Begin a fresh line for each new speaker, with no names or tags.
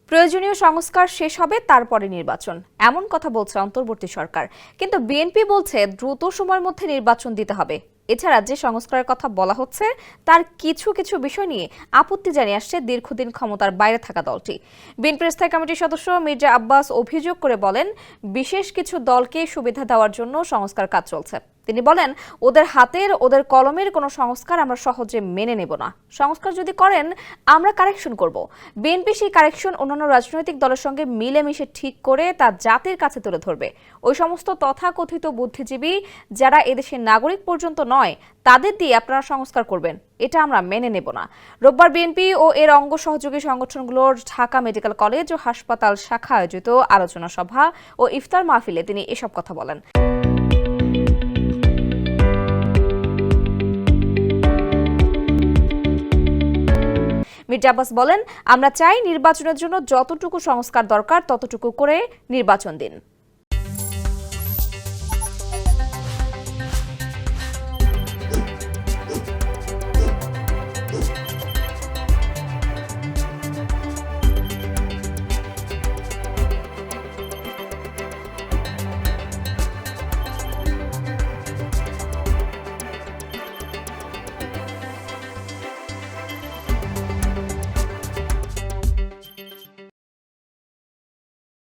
প্রয়োজনীয় সংস্কার শেষ হবে তারপরে নির্বাচন, এমন কথা বলছে অন্তর্বর্তী সরকার। কিন্তু বিএনপি বলছে দ্রুত সময়ের মধ্যে নির্বাচন দিতে হবে। এছাড়া যে সংস্কারের কথা বলা হচ্ছে তার কিছু কিছু বিষয় নিয়ে আপত্তি জানিয়ে আসছে দীর্ঘদিন ক্ষমতার বাইরে থাকা দলটি। বিএনপির স্থায়ী কমিটির সদস্য মির্জা আব্বাস অভিযোগ করে বলেন, বিশেষ কিছু দলকে সুবিধা দেওয়ার জন্য সংস্কার কাজ চলছে। তিনি বলেন, ওদের হাতের ওদের কলমের কোনো সংস্কার আমরা সহজে মেনে নেব না। সংস্কার যদি করেন আমরা কারেকশন করব। বিএনপি সেই কারেকশন অন্যান্য রাজনৈতিক দলের সঙ্গে মিলেমিশে ঠিক করে তা জাতির কাছে তুলে ধরবে। ওই সমস্ত তথাকথিত বুদ্ধিজীবী যারা এদেশের নাগরিক পর্যন্ত নয় তাদের দিয়ে আপনারা সংস্কার করবেন, এটা আমরা মেনে নেব না। রোববার বিএনপি ও এর অঙ্গ সহযোগী সংগঠনগুলোর ঢাকা মেডিকেল কলেজ ও হাসপাতাল শাখা আয়োজিত আলোচনা সভা ও ইফতার মাহফিলে তিনি এসব কথা বলেন। মির্জা আব্বাস বলেন, আমরা চাই নির্বাচনের জন্য যতটুকু সংস্কার দরকার ততটুকু করে নির্বাচন দিন।